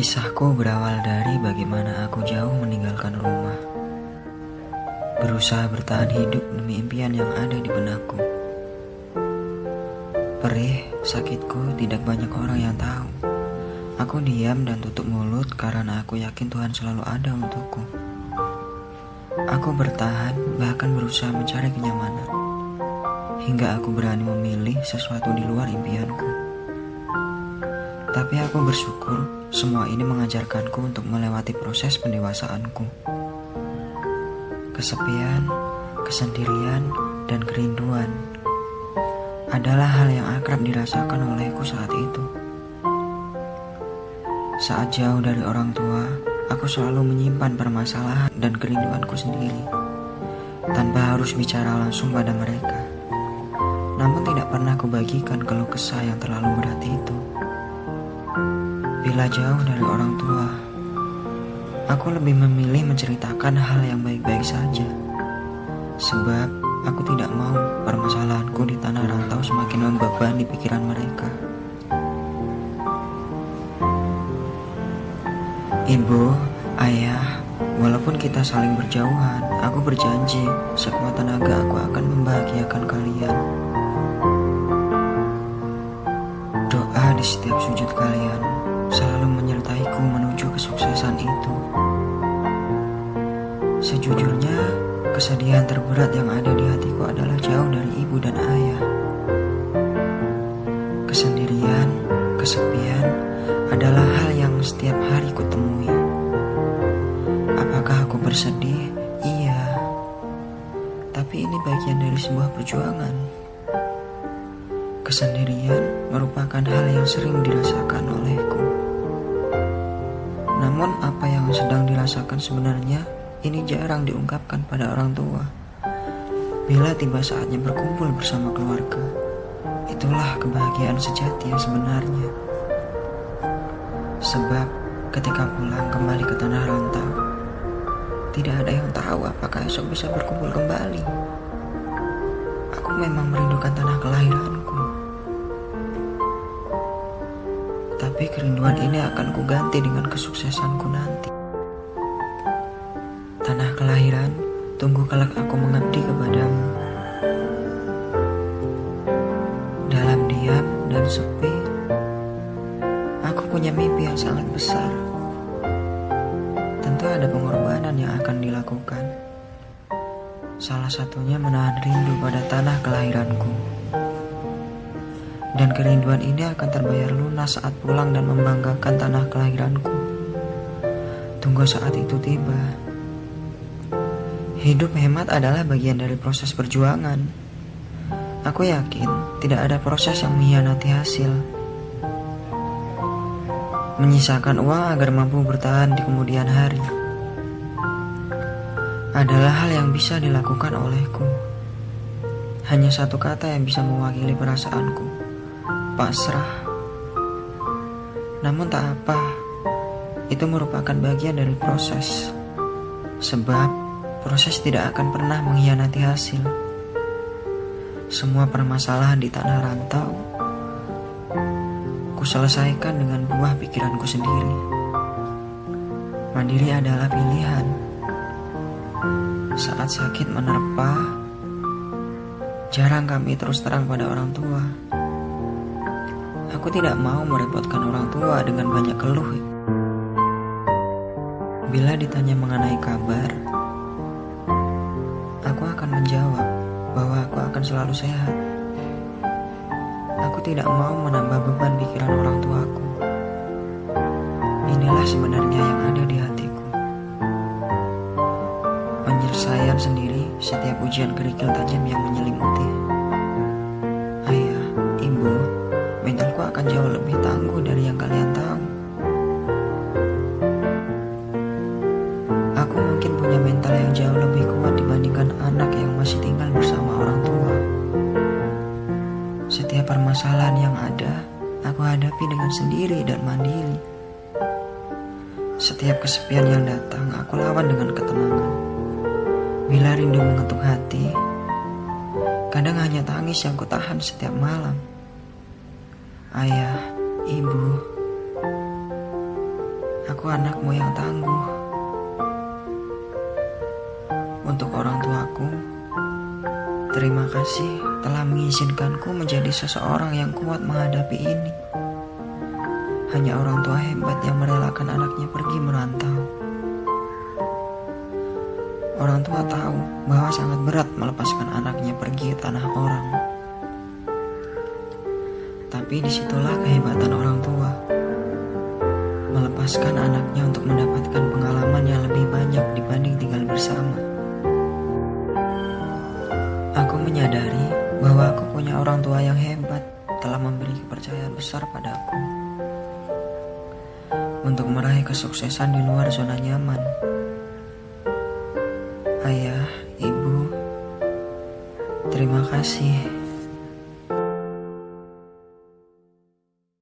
Kisahku berawal dari bagaimana aku jauh meninggalkan rumah, berusaha bertahan hidup demi impian yang ada di benakku. Perih, sakitku tidak banyak orang yang tahu. Aku diam dan tutup mulut karena aku yakin Tuhan selalu ada untukku. Aku bertahan, bahkan berusaha mencari kenyamanan, hingga aku berani memilih sesuatu di luar impianku. Tapi aku bersyukur semua ini mengajarkanku untuk melewati proses pendewasaanku. Kesepian, kesendirian, dan kerinduan adalah hal yang akrab dirasakan olehku saat itu. Saat jauh dari orang tua, aku selalu menyimpan permasalahan dan kerinduanku sendiri, tanpa harus bicara langsung pada mereka. Namun tidak pernah kubagikan keluh kesah yang terlalu berat itu. Bila jauh dari orang tua, aku lebih memilih menceritakan hal yang baik-baik saja. Sebab aku tidak mau permasalahanku di tanah rantau semakin membebani pikiran mereka. Ibu, ayah, walaupun kita saling berjauhan, aku berjanji sekuat tenaga aku akan membahagiakan kalian. Doa di setiap sujud kalian selalu menyertaiku menuju kesuksesan itu. Sejujurnya, kesedihan terberat yang ada di hatiku adalah jauh dari ibu dan ayah. Kesendirian, kesepian adalah hal yang setiap hari kutemui. Apakah aku bersedih? Iya. Tapi ini bagian dari sebuah perjuangan. Kesendirian merupakan hal yang sering dirasakan olehku. Namun apa yang sedang dirasakan sebenarnya ini jarang diungkapkan pada orang tua. Bila tiba saatnya berkumpul bersama keluarga, itulah kebahagiaan sejati yang sebenarnya. Sebab ketika pulang kembali ke tanah rantau, tidak ada yang tahu apakah esok bisa berkumpul kembali. Aku memang merindukan tanah kelahiranku. Tapi kerinduan ini akan kuganti dengan kesuksesanku nanti. Tanah kelahiran, tunggu kelak aku mengabdi kepadamu. Dalam diam dan sepi, aku punya mimpi yang sangat besar. Tentu ada pengorbanan yang akan dilakukan. Salah satunya menahan rindu pada tanah kelahiranku. Dan kerinduan ini akan terbayar lunas saat pulang dan membanggakan tanah kelahiranku. Tunggu saat itu tiba. Hidup hemat adalah bagian dari proses perjuangan. Aku yakin tidak ada proses yang mengkhianati hasil. Menyisakan uang agar mampu bertahan di kemudian hari adalah hal yang bisa dilakukan olehku. Hanya satu kata yang bisa mewakili perasaanku: pasrah. Namun tak apa, itu merupakan bagian dari proses. Sebab proses tidak akan pernah mengkhianati hasil. Semua permasalahan di tanah rantau ku selesaikan dengan buah pikiranku sendiri. Mandiri adalah pilihan. Saat sakit menerpa, jarang kami terus terang pada orang tua. Aku tidak mau merepotkan orang tua dengan banyak keluh. Bila ditanya mengenai kabar, aku akan menjawab bahwa aku akan selalu sehat. Aku tidak mau menambah beban pikiran orang tuaku. Inilah sebenarnya yang ada di hatiku. Penyelesaian sendiri setiap ujian kerikil tajam yang menyelimuti. Ayah, ibu, mentalku akan jauh lebih tangguh dari yang kalian tahu. Aku mungkin punya mental yang jauh lebih kuat dibandingkan anak yang masih tinggal bersama orang tua. Setiap permasalahan yang ada, aku hadapi dengan sendiri dan mandiri. Setiap kesepian yang datang, aku lawan dengan ketenangan. Bila rindu mengetuk hati, kadang hanya tangis yang kutahan setiap malam. Ayah, ibu, Aku anakmu yang tangguh. Untuk orang tuaku, terima kasih telah mengizinkanku menjadi seseorang yang kuat menghadapi ini. Hanya orang tua hebat yang merelakan anaknya pergi merantau. Orang tua tahu bahwa sangat berat melepaskan anaknya pergi ke tanah orang. Tapi disitulah kehebatan orang tua, melepaskan anaknya untuk mendapatkan pengalaman yang lebih banyak dibanding tinggal bersama. Aku menyadari bahwa aku punya orang tua yang hebat, telah memberi kepercayaan besar padaku untuk meraih kesuksesan di luar zona nyaman. Ayah, ibu, terima kasih